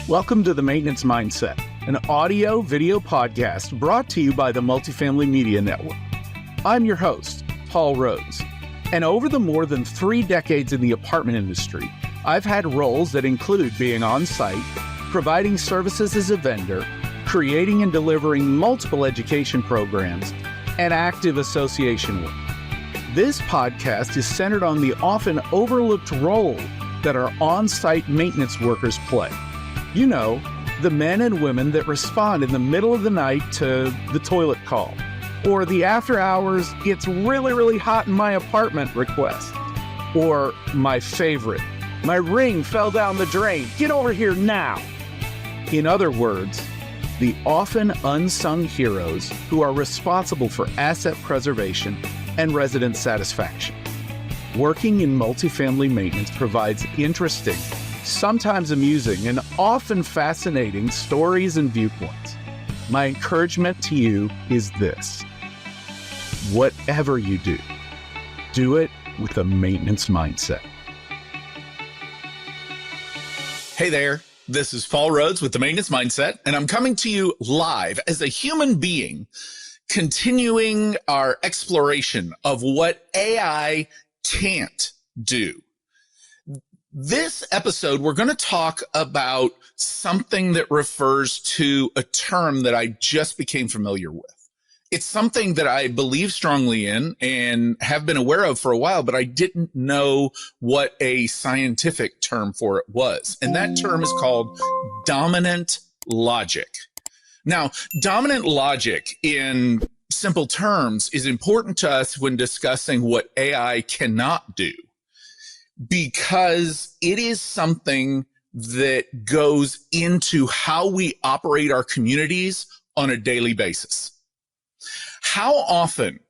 Welcome to The Maintenance Mindset, an audio-video podcast brought to you by the Multifamily Media Network. I'm your host, Paul Rhodes, and over the more than 3 decades in the apartment industry, I've had roles that include being on-site, providing services as a vendor, creating and delivering multiple education programs, and active association work. This podcast is centered on the often overlooked role that our on-site maintenance workers play. You know, the men and women that respond in the middle of the night to the toilet call, or the after hours, it's really hot in my apartment request, or my favorite, my ring fell down the drain, get over here now. In other words, the often unsung heroes who are responsible for asset preservation and resident satisfaction. Working in multifamily maintenance provides interesting, sometimes amusing, and often fascinating stories and viewpoints. My encouragement to you is this: whatever you do it with a maintenance mindset. Hey there, this is Paul Rhodes with the Maintenance Mindset, and I'm coming to you live as a human being, continuing our exploration of what AI can't do. This episode, we're going to talk about something that refers to a term that I just became familiar with. It's something that I believe strongly in and have been aware of for a while, but I didn't know what a scientific term for it was. And that term is called dominant logic. Now, dominant logic in simple terms is important to us when discussing what AI cannot do, because it is something that goes into how we operate our communities on a daily basis. How often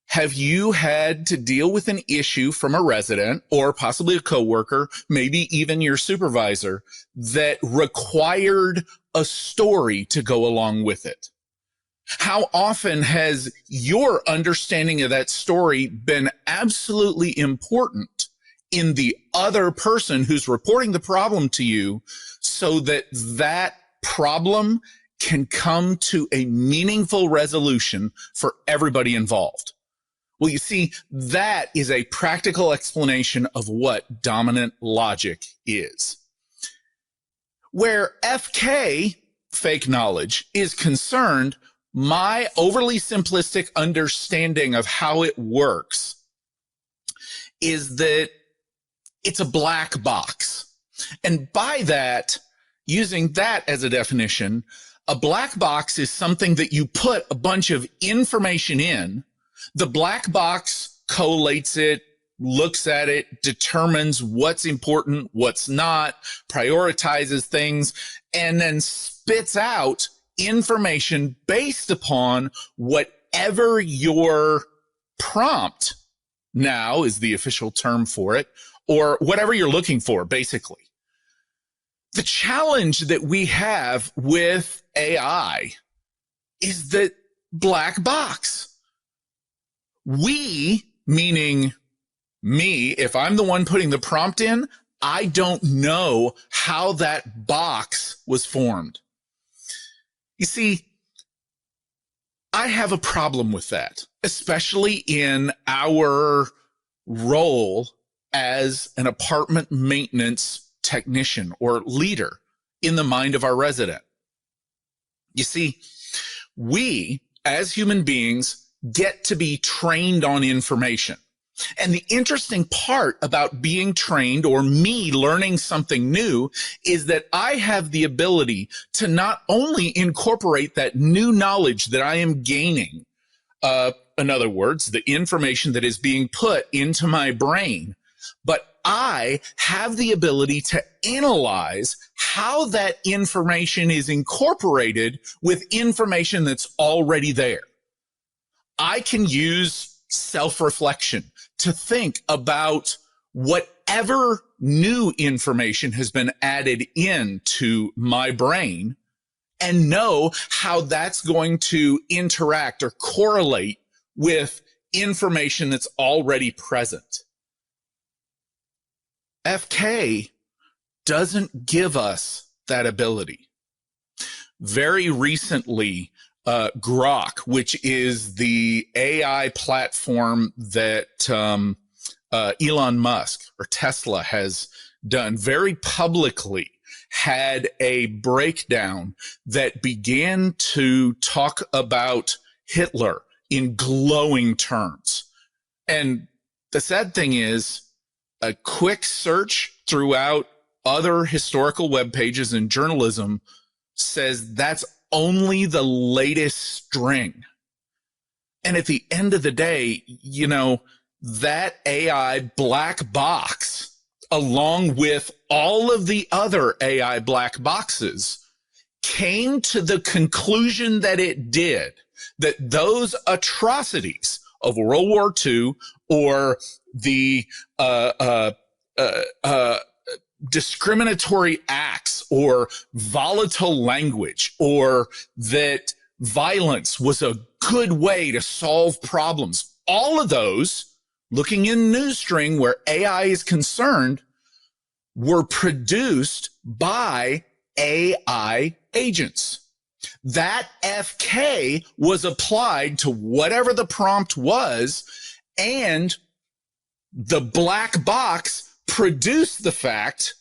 have you had to deal with an issue from a resident or possibly a coworker, maybe even your supervisor, that required a story to go along with it? How often has your understanding of that story been absolutely important in the other person who's reporting the problem to you, so that that problem can come to a meaningful resolution for everybody involved? Well, you see, that is a practical explanation of what dominant logic is. Where FK, fake knowledge, is concerned, my overly simplistic understanding of how it works is that it's a black box. And by that, using that as a definition, a black box is something that you put a bunch of information in. The black box collates it, looks at it, determines what's important, what's not, prioritizes things, and then spits out information based upon whatever your prompt now is the official term for it, or whatever you're looking for, basically. The challenge that we have with AI is that black box. We, meaning me, if I'm the one putting the prompt in, I don't know how that box was formed. You see, I have a problem with that, especially in our role as an apartment maintenance technician or leader in the mind of our resident. You see, we as human beings get to be trained on information. And the interesting part about being trained, or me learning something new, is that I have the ability to not only incorporate that new knowledge that I am gaining, in other words, the information that is being put into my brain, but I have the ability to analyze how that information is incorporated with information that's already there. I can use self-reflection to think about whatever new information has been added into my brain and know how that's going to interact or correlate with information that's already present. FK doesn't give us that ability. Very recently, Grok, which is the AI platform that Elon Musk or Tesla has done, very publicly had a breakdown that began to talk about Hitler in glowing terms. And the sad thing is, a quick search throughout other historical web pages and journalism says that's only the latest string. And at the end of the day, that AI black box, along with all of the other AI black boxes, came to the conclusion that it did, that those atrocities of World War II or the discriminatory acts or volatile language, or that violence was a good way to solve problems. All of those, looking in NewsString where AI is concerned, were produced by AI agents. That FK was applied to whatever the prompt was, and the black box produced the fact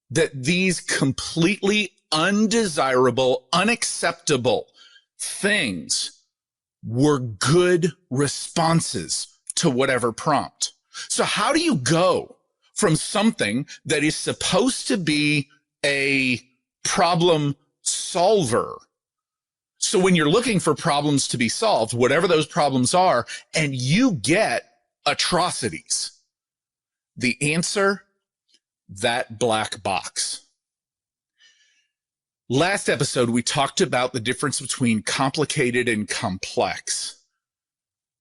that these completely undesirable, unacceptable things were good responses to whatever prompt. So how do you go from something that is supposed to be a problem solver? So when you're looking for problems to be solved, whatever those problems are, and you get atrocities, the answer, that black box. Last episode, we talked about the difference between complicated and complex.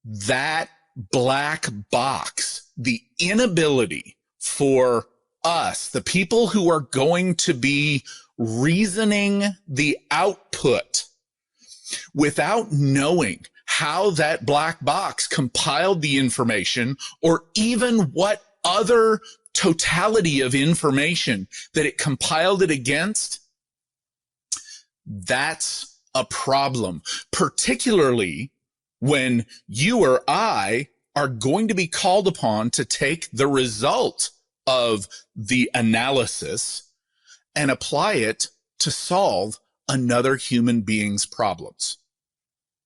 That black box, the inability for us, the people who are going to be reasoning the output without knowing how that black box compiled the information, or even what other totality of information that it compiled it against, that's a problem, particularly when you or I are going to be called upon to take the result of the analysis and apply it to solve another human being's problems.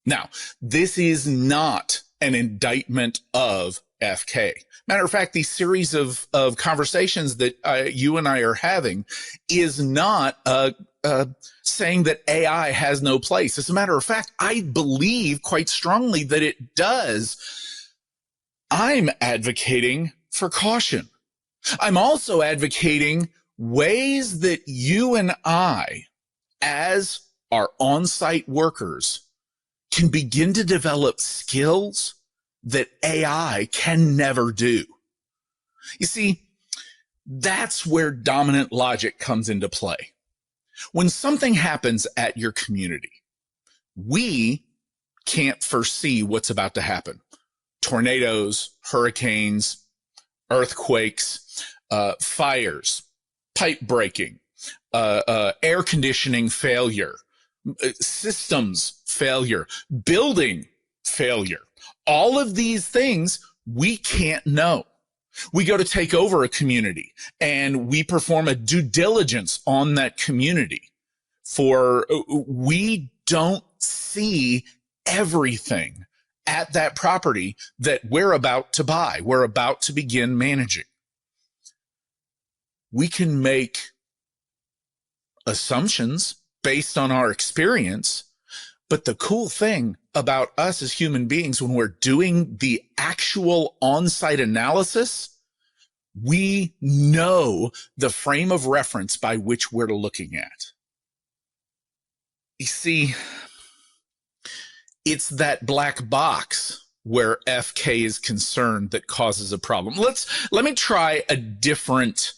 Now, this is not an indictment of FK. Matter of fact, these series of conversations that you and I are having is not saying that AI has no place. As a matter of fact, I believe quite strongly that it does. I'm advocating for caution. I'm also advocating ways that you and I, as our on-site workers, can begin to develop skills that AI can never do. You see, that's where dominant logic comes into play. When something happens at your community, we can't foresee what's about to happen. Tornadoes, hurricanes, earthquakes, fires, pipe breaking, air conditioning failure, systems failure, building failure. All of these things we can't know. We go to take over a community and we perform a due diligence on that community, for we don't see everything at that property that we're about to buy, we're about to begin managing. We can make assumptions based on our experience, but the cool thing about us as human beings, when we're doing the actual on-site analysis, we know the frame of reference by which we're looking at. You see, it's that black box where FK is concerned that causes a problem. Let me try a different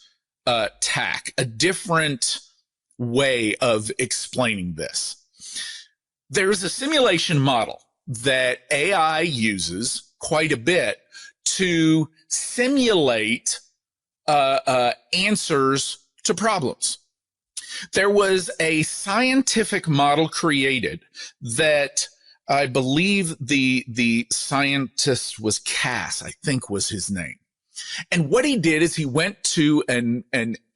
tack, a different way of explaining this. There's a simulation model that AI uses quite a bit to simulate answers to problems. There was a scientific model created that I believe the scientist was Cass, I think was his name. And what he did is he went to an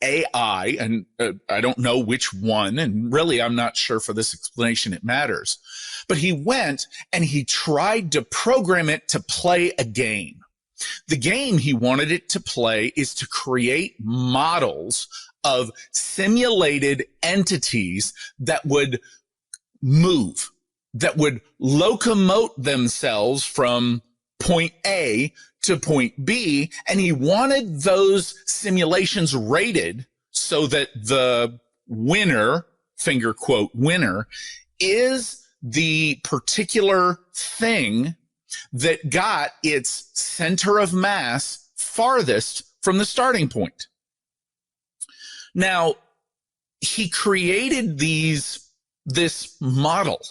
AI, and I don't know which one, and really I'm not sure for this explanation it matters. But he went and he tried to program it to play a game. The game he wanted it to play is to create models of simulated entities that would move, that would locomote themselves from point A to point B. And he wanted those simulations rated so that the winner, finger quote, winner, is the particular thing that got its center of mass farthest from the starting point. Now, he created this model,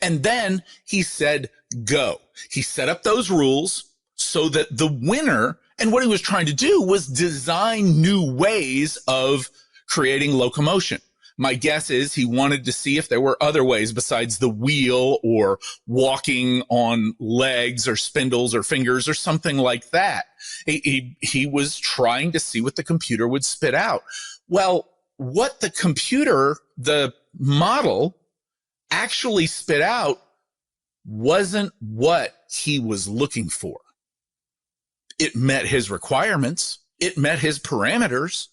and then he said, go. He set up those rules so that the winner, and what he was trying to do was design new ways of creating locomotion. My guess is he wanted to see if there were other ways besides the wheel or walking on legs or spindles or fingers or something like that. He was trying to see what the computer would spit out. Well, what the computer, the model, actually spit out wasn't what he was looking for. It met his requirements. It met his parameters.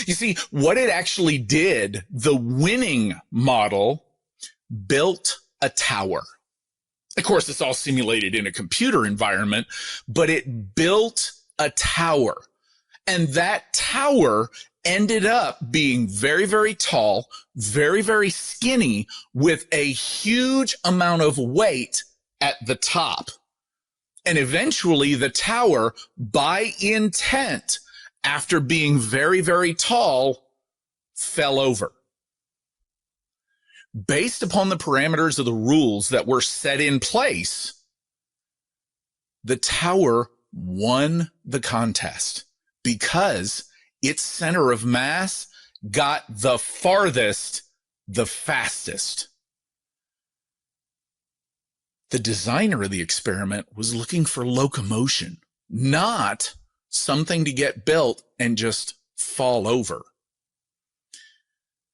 You see, what it actually did, the winning model built a tower. Of course, it's all simulated in a computer environment, but it built a tower. And that tower ended up being very, very tall, very, very skinny, with a huge amount of weight at the top. And eventually the tower, by intent, after being very, very tall, fell over. Based upon the parameters of the rules that were set in place, the tower won the contest because its center of mass got the farthest, the fastest. The designer of the experiment was looking for locomotion, not something to get built and just fall over.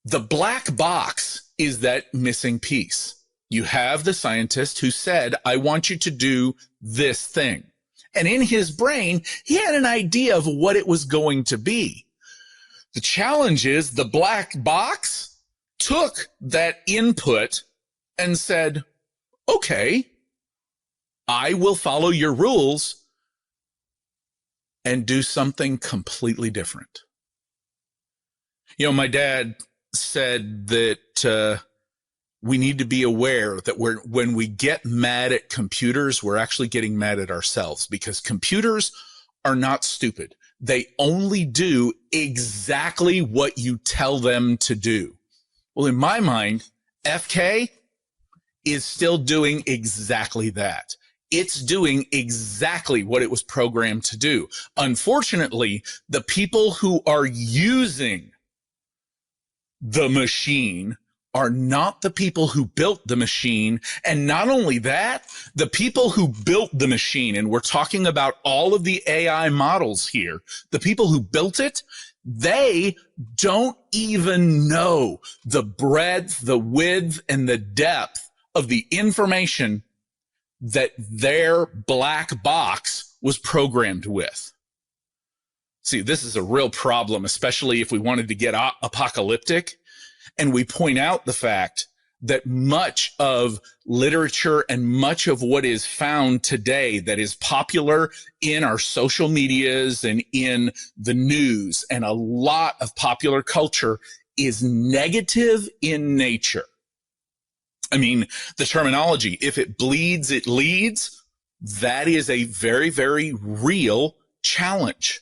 The black box is that missing piece. You have the scientist who said, I want you to do this thing. And in his brain, he had an idea of what it was going to be. The challenge is the black box took that input and said, okay, I will follow your rules and do something completely different. You know, my dad said that we need to be aware that when we get mad at computers, we're actually getting mad at ourselves, because computers are not stupid. They only do exactly what you tell them to do. Well, in my mind, FK is still doing exactly that. It's doing exactly what it was programmed to do. Unfortunately, the people who are using the machine are not the people who built the machine. And not only that, the people who built the machine, and we're talking about all of the AI models here, the people who built it, they don't even know the breadth, the width, and the depth of the information that their black box was programmed with. See, this is a real problem, especially if we wanted to get apocalyptic. And we point out the fact that much of literature and much of what is found today that is popular in our social medias and in the news and a lot of popular culture is negative in nature. I mean, the terminology, if it bleeds, it leads, that is a very, very real challenge.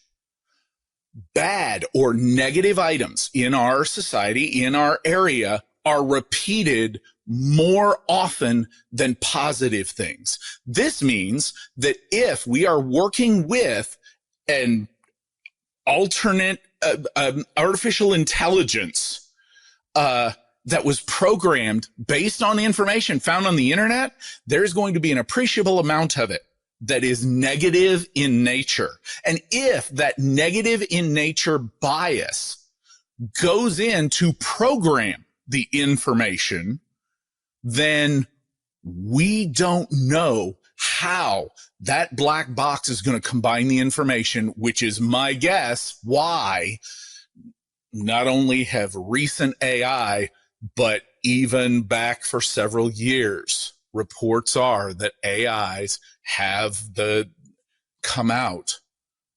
Bad or negative items in our society, in our area, are repeated more often than positive things. This means that if we are working with an alternate artificial intelligence that was programmed based on the information found on the internet, there's going to be an appreciable amount of it that is negative in nature. And if that negative in nature bias goes in to program the information, then we don't know how that black box is going to combine the information, which is my guess why not only have recent AI, but even back for several years, reports are that AIs have come out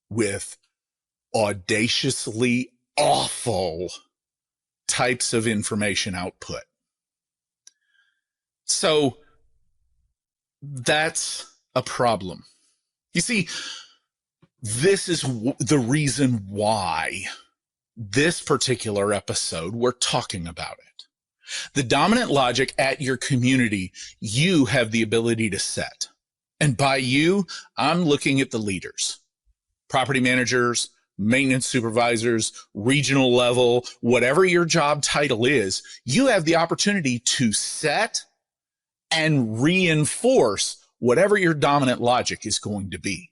with audaciously awful types of information output. So that's a problem. You see, this is the reason why this particular episode, we're talking about it. The dominant logic at your community, you have the ability to set. And by you, I'm looking at the leaders, property managers, maintenance supervisors, regional level, whatever your job title is, you have the opportunity to set and reinforce whatever your dominant logic is going to be.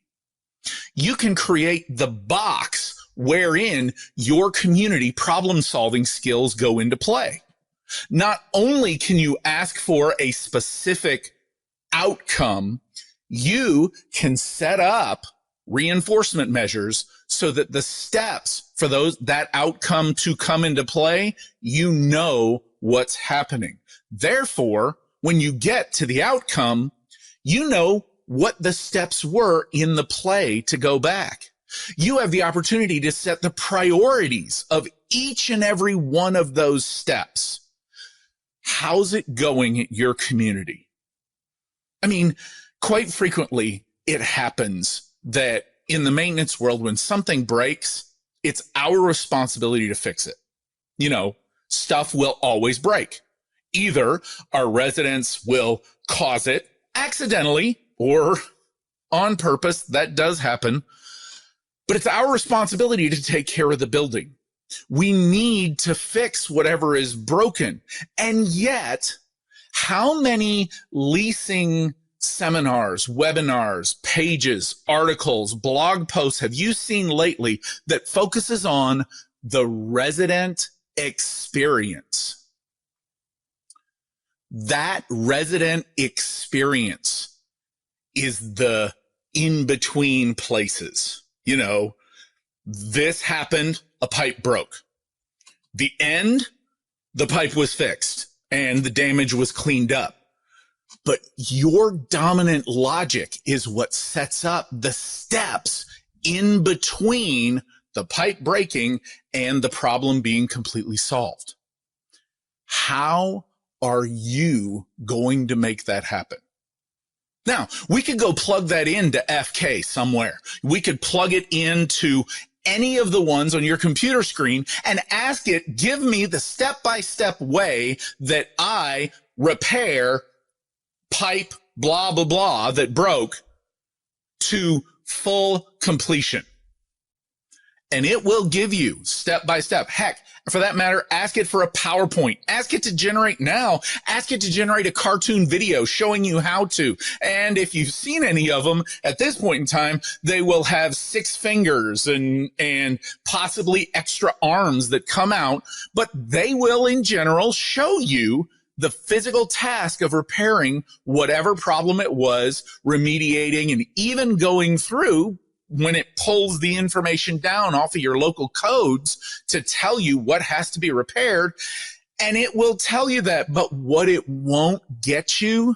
You can create the box wherein your community problem-solving skills go into play. Not only can you ask for a specific outcome, you can set up reinforcement measures so that the steps for that outcome to come into play, you know what's happening. Therefore, when you get to the outcome, you know what the steps were in the play to go back. You have the opportunity to set the priorities of each and every one of those steps. How's it going at your community? I mean, quite frequently, it happens that in the maintenance world, when something breaks, it's our responsibility to fix it. You know, stuff will always break. Either our residents will cause it accidentally or on purpose. That does happen. But it's our responsibility to take care of the building. We need to fix whatever is broken. And yet, how many leasing seminars, webinars, pages, articles, blog posts have you seen lately that focuses on the resident experience? That resident experience is the in-between places. You know, this happened, a pipe broke. The end, the pipe was fixed and the damage was cleaned up. But your dominant logic is what sets up the steps in between the pipe breaking and the problem being completely solved. How are you going to make that happen? Now, we could go plug that into FK somewhere. We could plug it into any of the ones on your computer screen and ask it, give me the step-by-step way that I repair pipe blah, blah, blah that broke to full completion. And it will give you step-by-step. Heck, for that matter, ask it for a PowerPoint. Ask it to generate now. Ask it to generate a cartoon video showing you how to. And if you've seen any of them at this point in time, they will have 6 fingers and possibly extra arms that come out, but they will in general show you the physical task of repairing whatever problem it was, remediating, and even going through when it pulls the information down off of your local codes to tell you what has to be repaired. And it will tell you that, but what it won't get you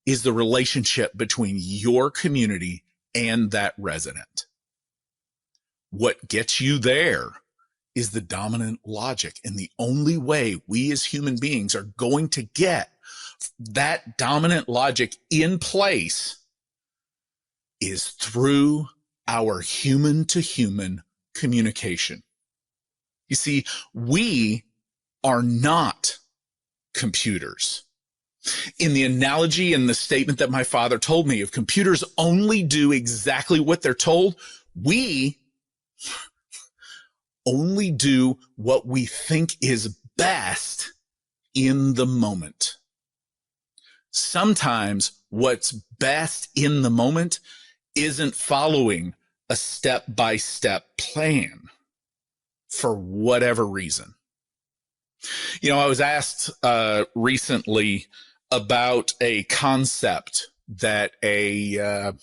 is the relationship between your community and that resident. What gets you there is the dominant logic. And the only way we as human beings are going to get that dominant logic in place is through our human-to-human communication. You see, we are not computers. In the analogy and the statement that my father told me, if computers only do exactly what they're told, we only do what we think is best in the moment. Sometimes what's best in the moment isn't following a step-by-step plan for whatever reason. You know, I was asked recently about a concept that a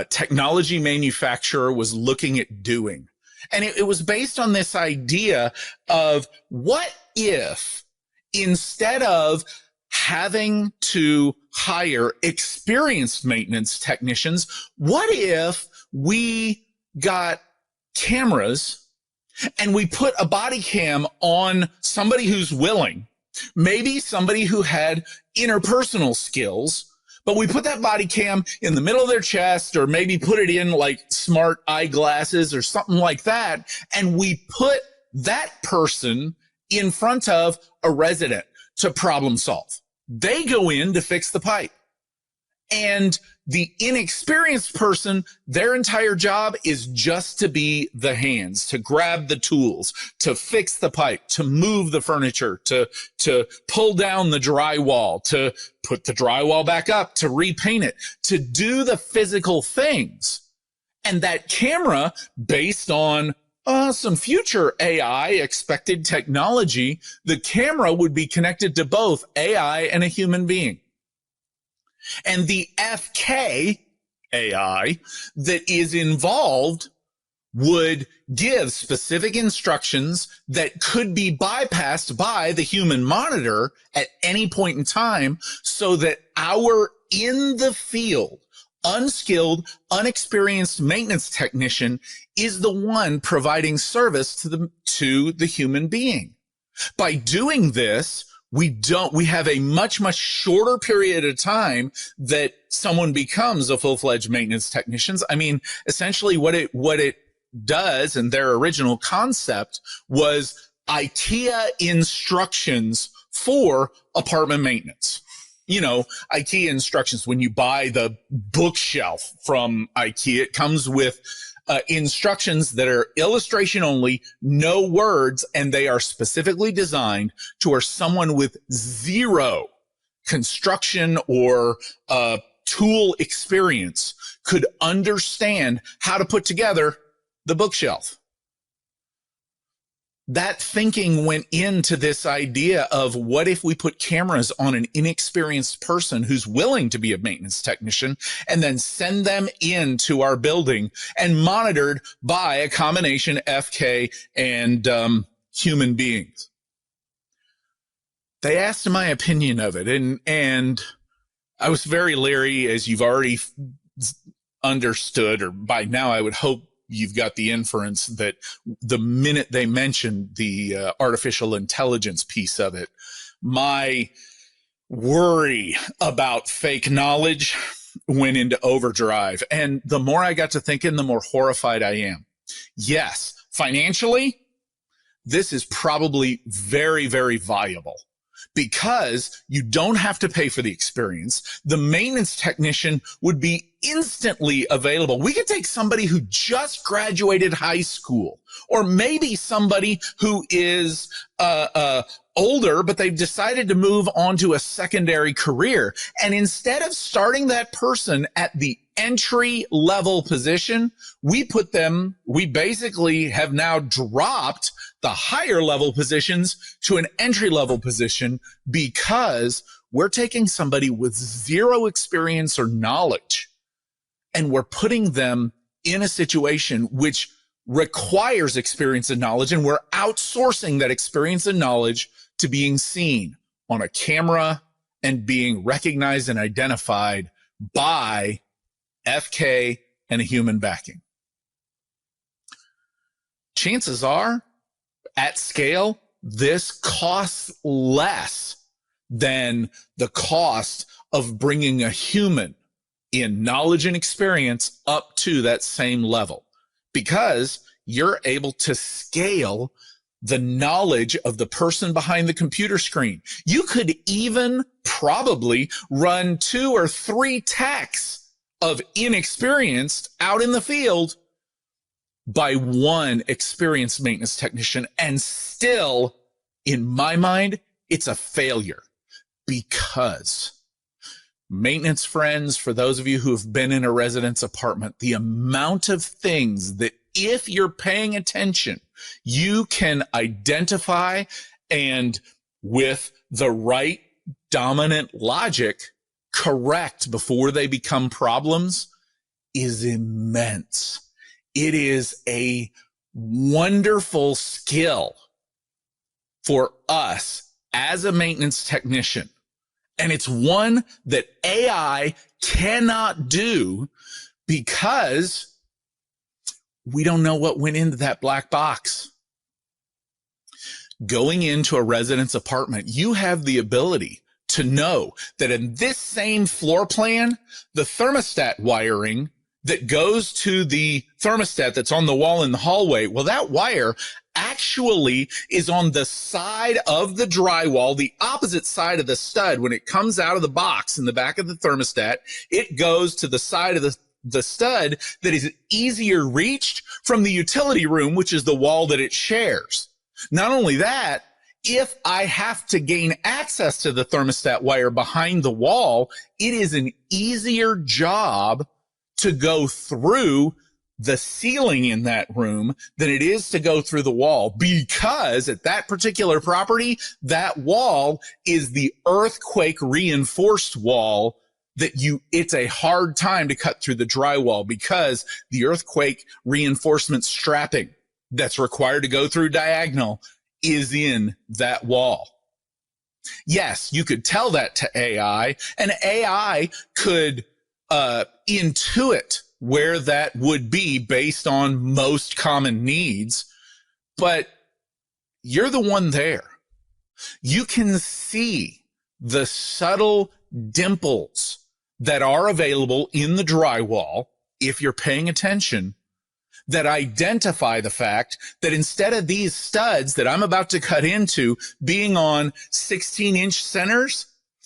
technology manufacturer was looking at doing. And it was based on this idea of what if instead of having to hire experienced maintenance technicians, what if we got cameras and we put a body cam on somebody who's willing, maybe somebody who had interpersonal skills, but we put that body cam in the middle of their chest, or maybe put it in like smart eyeglasses or something like that, and we put that person in front of a resident to problem solve. They go in to fix the pipe. And the inexperienced person, their entire job is just to be the hands, to grab the tools, to fix the pipe, to move the furniture, to pull down the drywall, to put the drywall back up, to repaint it, to do the physical things. And that camera, based on some future AI expected technology, the camera would be connected to both AI and a human being. And the FK AI that is involved would give specific instructions that could be bypassed by the human monitor at any point in time, so that our in the field, unskilled, unexperienced maintenance technician is the one providing service to the human being. By doing this, we have a much, much shorter period of time that someone becomes a full-fledged maintenance technician. I mean, essentially what it does, and their original concept was IKEA instructions for apartment maintenance. You know, IKEA instructions. When you buy the bookshelf from IKEA, it comes with instructions that are illustration only, no words, and they are specifically designed to where someone with zero construction or tool experience could understand how to put together the bookshelf. That thinking went into this idea of what if we put cameras on an inexperienced person who's willing to be a maintenance technician and then send them into our building and monitored by a combination FK and human beings. They asked my opinion of it, and I was very leery, as you've already understood, or by now I would hope you've got the inference that the minute they mentioned the artificial intelligence piece of it, my worry about fake knowledge went into overdrive. And the more I got to thinking, the more horrified I am. Yes, financially, this is probably very, very viable, because you don't have to pay for the experience. The maintenance technician would be instantly available. We could take somebody who just graduated high school, or maybe somebody who is older, but they've decided to move on to a secondary career. And instead of starting that person at the entry level position, we basically have now dropped the higher level positions to an entry level position, because we're taking somebody with zero experience or knowledge and we're putting them in a situation which requires experience and knowledge, and we're outsourcing that experience and knowledge to being seen on a camera and being recognized and identified by FK and a human backing. Chances are, at scale, this costs less than the cost of bringing a human in knowledge and experience up to that same level, because you're able to scale the knowledge of the person behind the computer screen. You could even probably run 2 or 3 techs of inexperienced out in the field by one experienced maintenance technician. And still, in my mind, it's a failure, because maintenance friends, for those of you who have been in a residence apartment, the amount of things that if you're paying attention, you can identify and with the right dominant logic, correct before they become problems is immense. It is a wonderful skill for us as a maintenance technician. And it's one that AI cannot do because we don't know what went into that black box. Going into a residence apartment, you have the ability to know that in this same floor plan, the thermostat wiring that goes to the thermostat that's on the wall in the hallway, well, that wire actually is on the side of the drywall, the opposite side of the stud. When it comes out of the box in the back of the thermostat, it goes to the side of the stud that is easier reached from the utility room, which is the wall that it shares. Not only that, if I have to gain access to the thermostat wire behind the wall, it is an easier job to go through the ceiling in that room than it is to go through the wall, because at that particular property, that wall is the earthquake reinforced wall that it's a hard time to cut through the drywall, because the earthquake reinforcement strapping that's required to go through diagonal is in that wall. Yes, you could tell that to AI, and AI could intuit where that would be based on most common needs, but you're the one there. You can see the subtle dimples that are available in the drywall, if you're paying attention, that identify the fact that instead of these studs that I'm about to cut into being on 16-inch centers,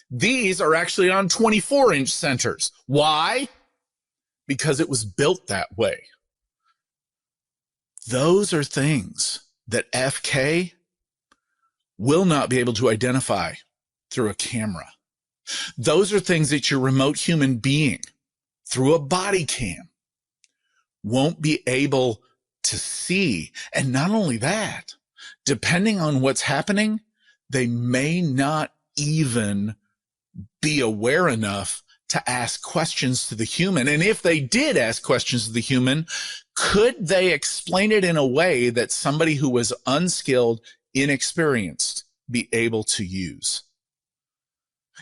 these are actually on 24-inch centers. Why? Because it was built that way. Those are things that FK will not be able to identify through a camera. Those are things that your remote human being, through a body cam, won't be able to see. And not only that, depending on what's happening, they may not even be aware enough to ask questions to the human. And if they did ask questions to the human, could they explain it in a way that somebody who was unskilled, inexperienced, be able to use?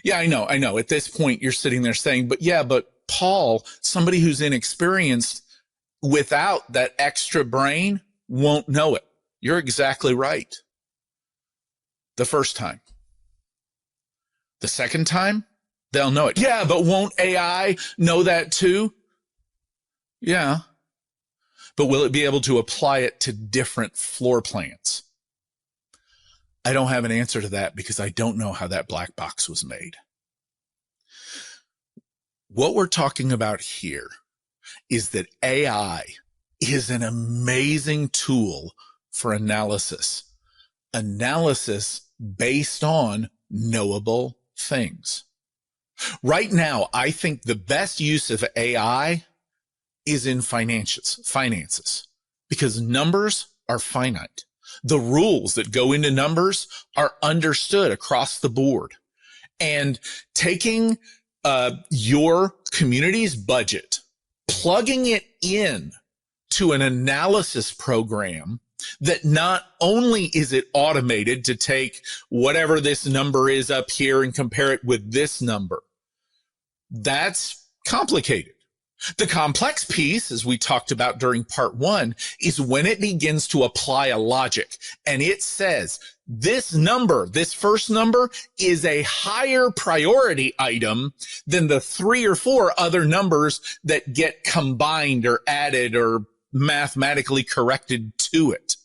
Yeah, I know. At this point, you're sitting there saying, but Paul, somebody who's inexperienced without that extra brain won't know it. You're exactly right. The first time. The second time, they'll know it. Yeah, but won't AI know that too? Yeah. But will it be able to apply it to different floor plans? I don't have an answer to that because I don't know how that black box was made. What we're talking about here is that AI is an amazing tool for analysis. Analysis based on knowable things. Right now, I think the best use of AI is in finances, because numbers are finite. The rules that go into numbers are understood across the board. And taking your community's budget, plugging it in to an analysis program that not only is it automated to take whatever this number is up here and compare it with this number, that's complicated. The complex piece, as we talked about during part 1, is when it begins to apply a logic and it says this number, this first number, is a higher priority item than the 3 or 4 other numbers that get combined or added or mathematically corrected to it.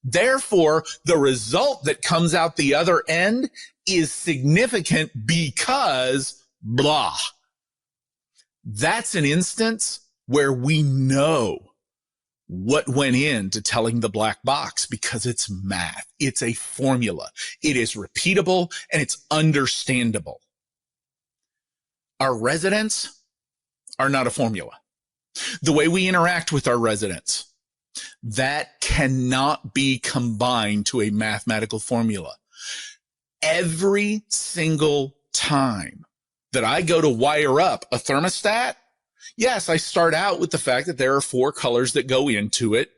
Therefore, the result that comes out the other end is significant because blah. That's an instance where we know what went into telling the black box, because it's math. It's a formula. It is repeatable and it's understandable. Our residents are not a formula. The way we interact with our residents, that cannot be combined to a mathematical formula. Every single time that I go to wire up a thermostat, yes, I start out with the fact that there are 4 colors that go into it,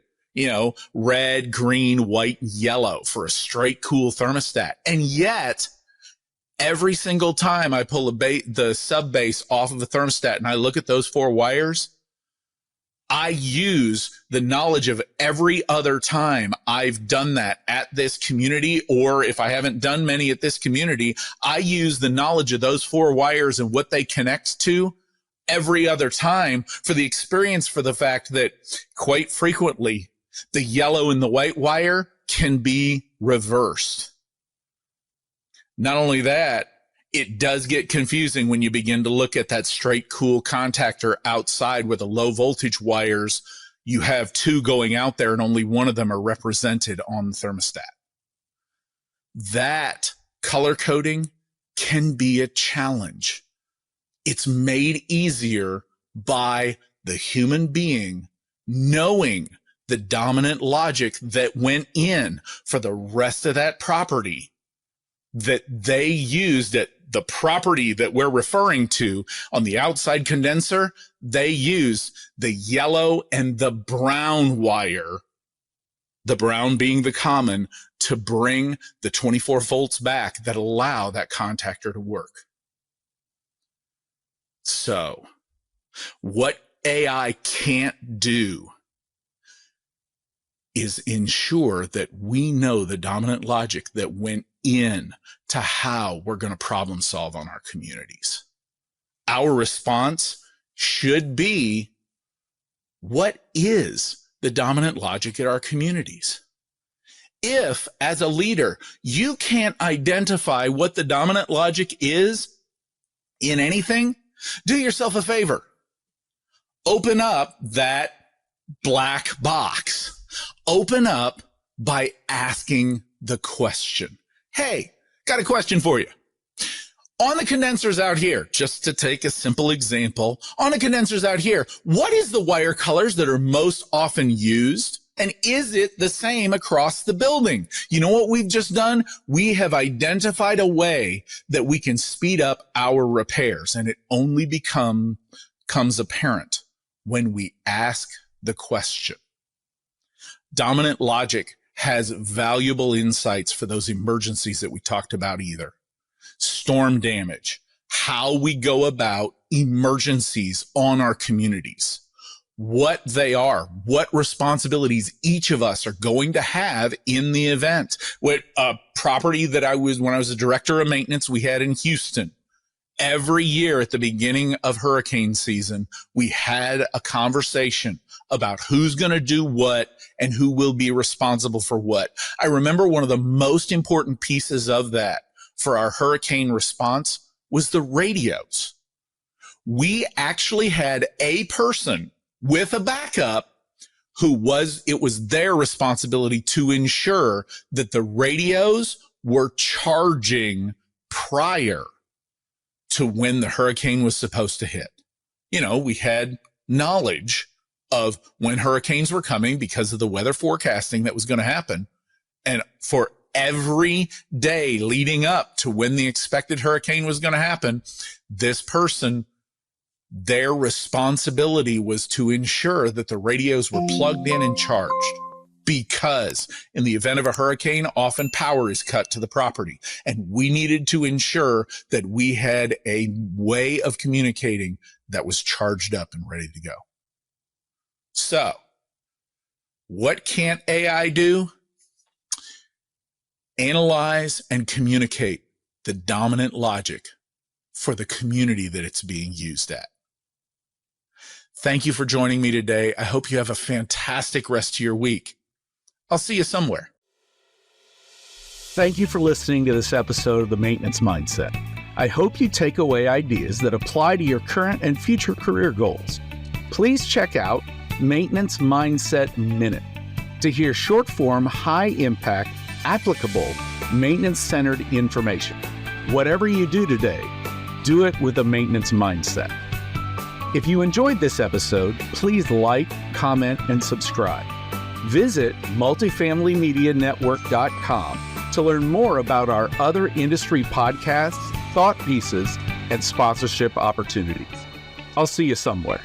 red, green, white, yellow for a straight cool thermostat. And yet, every single time I pull the sub base off of a thermostat and I look at those 4 wires, I use the knowledge of every other time I've done that at this community, or if I haven't done many at this community, I use the knowledge of those 4 wires and what they connect to every other time for the experience, for the fact that quite frequently the yellow and the white wire can be reversed. Not only that, it does get confusing when you begin to look at that straight cool contactor outside with the low voltage wires. You have 2 going out there and only one of them are represented on the thermostat. That color coding can be a challenge. It's made easier by the human being knowing the dominant logic that went in for the rest of that property, that they used at the property that we're referring to on the outside condenser. They use the yellow and the brown wire, the brown being the common, to bring the 24 volts back that allow that contactor to work. So what AI can't do is ensure that we know the dominant logic that went in to how we're going to problem solve on our communities. Our response should be, what is the dominant logic at our communities? If, as a leader, you can't identify what the dominant logic is in anything, do yourself a favor. Open up that black box. Open up by asking the question. Hey, got a question for you. On the condensers out here, just to take a simple example, on the condensers out here, what is the wire colors that are most often used? And is it the same across the building? You know what we've just done? We have identified a way that we can speed up our repairs, and it only becomes apparent when we ask the question. Dominant logic has valuable insights for those emergencies that we talked about, either storm damage, how we go about emergencies on our communities, what they are, what responsibilities each of us are going to have in the event. What a property that when I was a director of maintenance, we had in Houston. Every year at the beginning of hurricane season, we had a conversation about who's going to do what and who will be responsible for what. I remember one of the most important pieces of that for our hurricane response was the radios. We actually had a person with a backup it was their responsibility to ensure that the radios were charging prior to when the hurricane was supposed to hit. We had knowledge of when hurricanes were coming because of the weather forecasting that was going to happen. And for every day leading up to when the expected hurricane was going to happen, this person, their responsibility was to ensure that the radios were plugged in and charged, because in the event of a hurricane, often power is cut to the property. And we needed to ensure that we had a way of communicating that was charged up and ready to go. So what can't AI do? Analyze and communicate the dominant logic for the community that it's being used at. Thank you for joining me today. I hope you have a fantastic rest of your week. I'll see you somewhere. Thank you for listening to this episode of The Maintenance Mindset. I hope you take away ideas that apply to your current and future career goals. Please check out Maintenance Mindset Minute to hear short-form, high-impact, applicable, maintenance-centered information. Whatever you do today, do it with a maintenance mindset. If you enjoyed this episode, please like, comment, and subscribe. Visit multifamilymedianetwork.com to learn more about our other industry podcasts, thought pieces, and sponsorship opportunities. I'll see you somewhere.